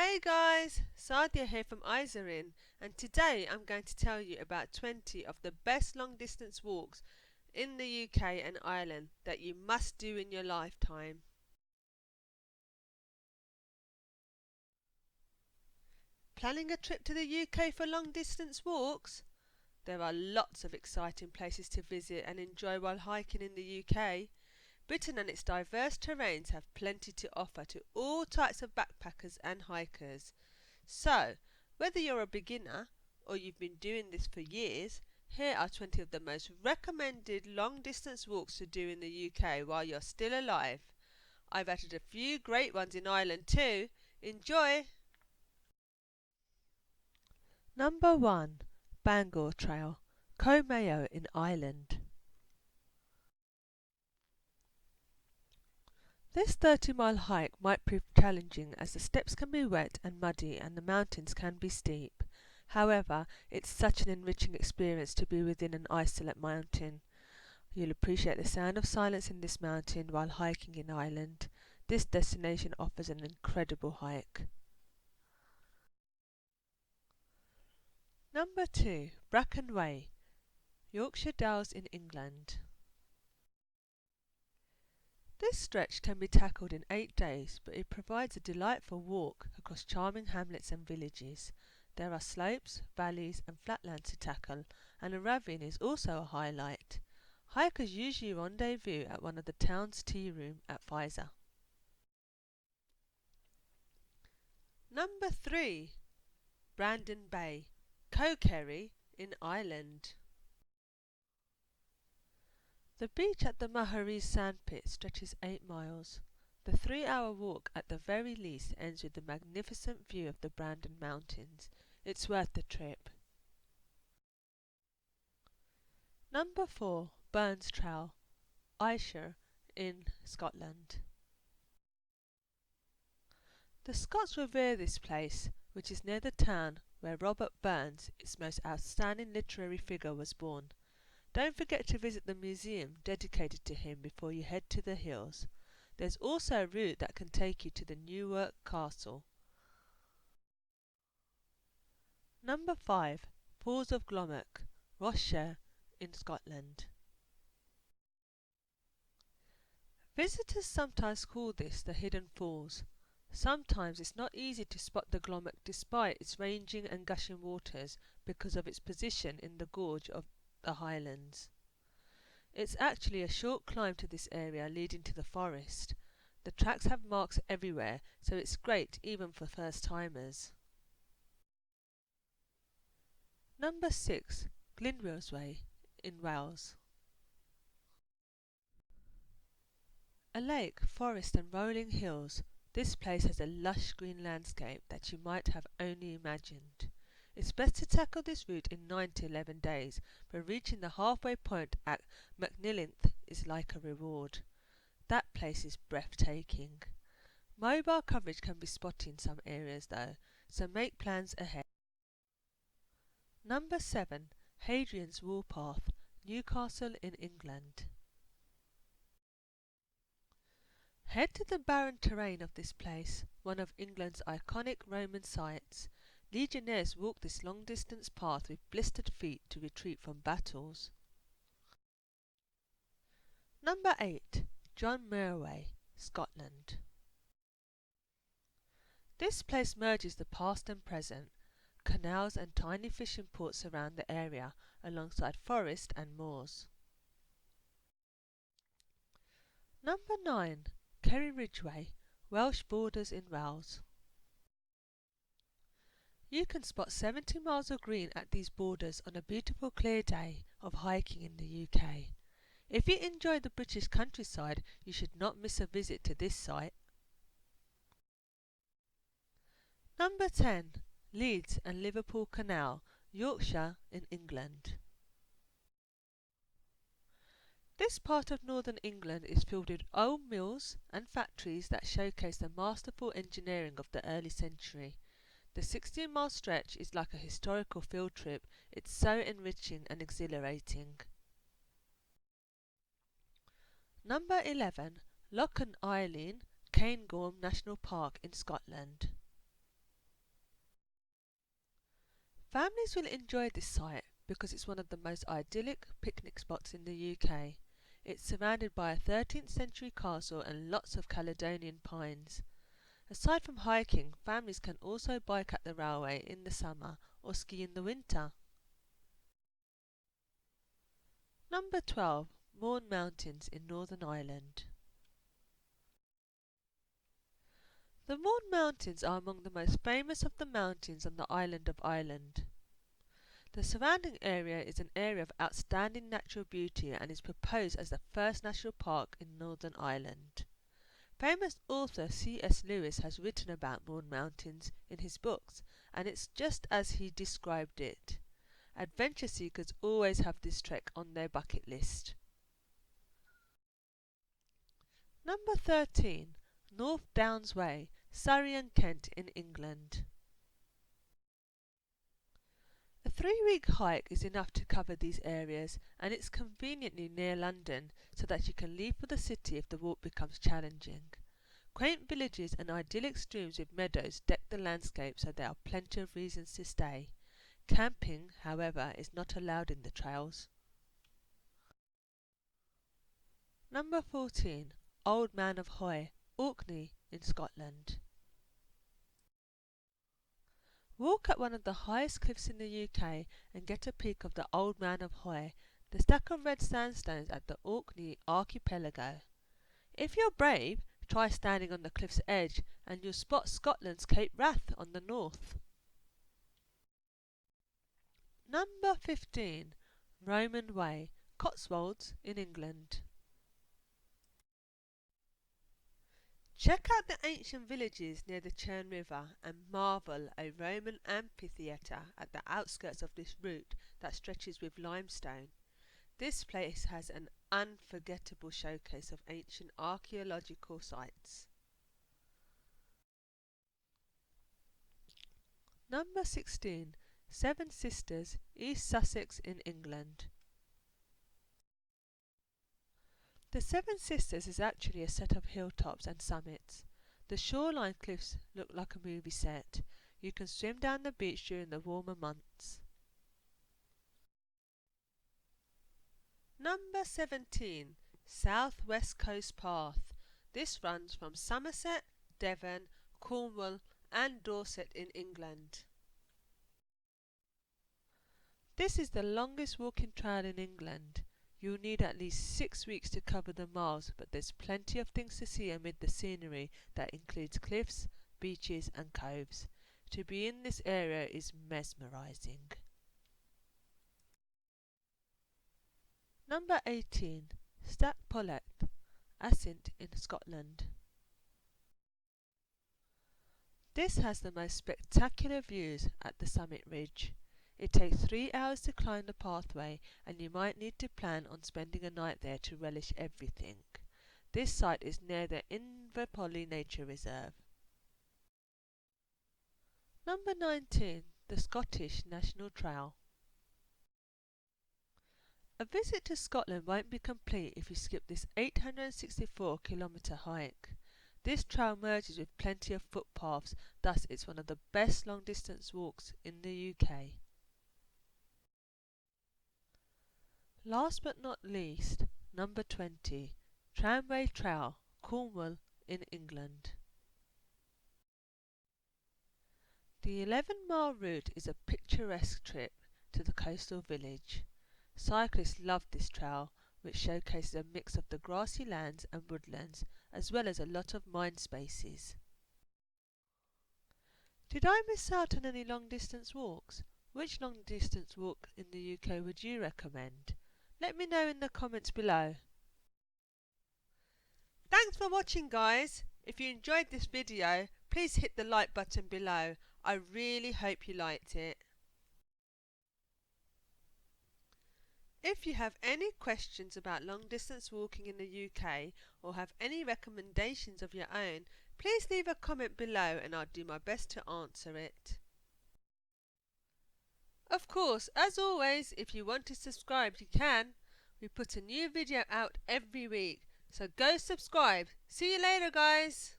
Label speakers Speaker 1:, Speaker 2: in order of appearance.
Speaker 1: Hey guys, Sadia here from Ayrshire, and today I'm going to tell you about 20 of the best long distance walks in the UK and Ireland that you must do in your lifetime. Planning a trip to the UK for long distance walks? There are lots of exciting places to visit and enjoy while hiking in the UK. Britain and its diverse terrains have plenty to offer to all types of backpackers and hikers. So, whether you're a beginner or you've been doing this for years, here are 20 of the most recommended long distance walks to do in the UK while you're still alive. I've added a few great ones in Ireland too. Enjoy! Number 1. Bangor Trail, Mayo in Ireland. This 30-mile hike might prove challenging as the steps can be wet and muddy and the mountains can be steep. However, it's such an enriching experience to be within an isolate mountain. You'll appreciate the sound of silence in this mountain while hiking in Ireland. This destination offers an incredible hike. Number 2. Bracken Way, Yorkshire Dales in England. This stretch can be tackled in 8 days, but it provides a delightful walk across charming hamlets and villages. There are slopes, valleys and flatlands to tackle, and a ravine is also a highlight. Hikers usually rendezvous at one of the town's tea room at Pfizer. Number 3. Brandon Bay, Kerry in Ireland. The beach at the Muir sandpit stretches 8 miles. The 3-hour walk at the very least ends with the magnificent view of the Brandon Mountains. It's worth the trip. Number 4. Burns Trail, Ayrshire in Scotland. The Scots revere this place, which is near the town where Robert Burns, its most outstanding literary figure, was born. Don't forget to visit the museum dedicated to him before you head to the hills. There's also a route that can take you to the Muir Castle. Number 5. Falls of Glomach, Ross-shire in Scotland. Visitors sometimes call this the Hidden Falls. Sometimes it's not easy to spot the Glomach despite its ranging and gushing waters because of its position in the gorge of the Highlands. It's actually a short climb to this area leading to the forest. The tracks have marks everywhere, so it's great even for first-timers. Number 6. Glyndŵr in Wales. A lake, forest and rolling hills. This place has a lush green landscape that you might have only imagined. It's best to tackle this route in 9 to 11 days, but reaching the halfway point at Macnillinth is like a reward. That place is breathtaking. Mobile coverage can be spotty in some areas though, so make plans ahead. Number 7. Hadrian's Warpath, Newcastle in England. Head to the barren terrain of this place, one of England's iconic Roman sites. Legionnaires walk this long-distance path with blistered feet to retreat from battles. Number 8. John Muir Way, Scotland. This place merges the past and present. Canals and tiny fishing ports surround the area, alongside forest and moors. Number 9. Kerry Ridgeway, Welsh borders in Wales. You can spot 70 miles of green at these borders on a beautiful clear day of hiking in the UK. If you enjoy the British countryside, you should not miss a visit to this site. Number 10. Leeds and Liverpool Canal, Yorkshire in England. This part of northern England is filled with old mills and factories that showcase the masterful engineering of the early century. The 16-mile stretch is like a historical field trip. It's so enriching and exhilarating. Number 11. Loch Eilean, Cairngorm National Park in Scotland. Families will enjoy this site because it's one of the most idyllic picnic spots in the UK. It's surrounded by a 13th century castle and lots of Caledonian pines. Aside from hiking, families can also bike at the railway in the summer or ski in the winter. Number 12. Mourne Mountains in Northern Ireland. The Mourne Mountains are among the most famous of the mountains on the island of Ireland. The surrounding area is an area of outstanding natural beauty and is proposed as the first national park in Northern Ireland. Famous author C.S. Lewis has written about Mourne Mountains in his books, and it's just as he described it. Adventure seekers always have this trek on their bucket list. Number 13. North Downs Way, Surrey and Kent in England. A 3-week hike is enough to cover these areas, and it's conveniently near London so that you can leave for the city if the walk becomes challenging. Quaint villages and idyllic streams with meadows deck the landscape, so there are plenty of reasons to stay. Camping, however, is not allowed in the trails. Number 14. Old Man of Hoy, Orkney in Scotland. Walk at one of the highest cliffs in the UK and get a peek of the Old Man of Hoy, the stack of red sandstones at the Orkney archipelago. If you're brave, try standing on the cliff's edge and you'll spot Scotland's Cape Wrath on the north. Number 15. Roman Way, Cotswolds in England. Check out the ancient villages near the Churn River and marvel a Roman amphitheatre at the outskirts of this route that stretches with limestone. This place has an unforgettable showcase of ancient archaeological sites. Number 16. Seven Sisters, East Sussex in England. The Seven Sisters is actually a set of hilltops and summits. The shoreline cliffs look like a movie set. You can swim down the beach during the warmer months. Number 17. South West Coast Path. This runs from Somerset, Devon, Cornwall and Dorset in England. This is the longest walking trail in England. You'll need at least 6 weeks to cover the miles, but there's plenty of things to see amid the scenery that includes cliffs, beaches and coves. To be in this area is mesmerising. Number 18. Stac Pollack, Assynt in Scotland. This has the most spectacular views at the summit ridge. It takes 3 hours to climb the pathway, and you might need to plan on spending a night there to relish everything. This site is near the Inverpolly Nature Reserve. Number 19. The Scottish National Trail. A visit to Scotland won't be complete if you skip this 864-kilometre hike. This trail merges with plenty of footpaths, thus it's one of the best long-distance walks in the UK. Last but not least, number 20. Tramway Trail, Cornwall in England. The 11-mile route is a picturesque trip to the coastal village. Cyclists love this trail, which showcases a mix of the grassy lands and woodlands, as well as a lot of mine spaces. Did I miss out on any long-distance walks? Which long-distance walk in the UK would you recommend? Let me know in the comments below. Thanks for watching, guys. If you enjoyed this video, please hit the like button below. I really hope you liked it. If you have any questions about long distance walking in the UK or have any recommendations of your own, please leave a comment below and I'll do my best to answer it. Of course, as always, if you want to subscribe, you can. We put a new video out every week, so go subscribe. See you later, guys.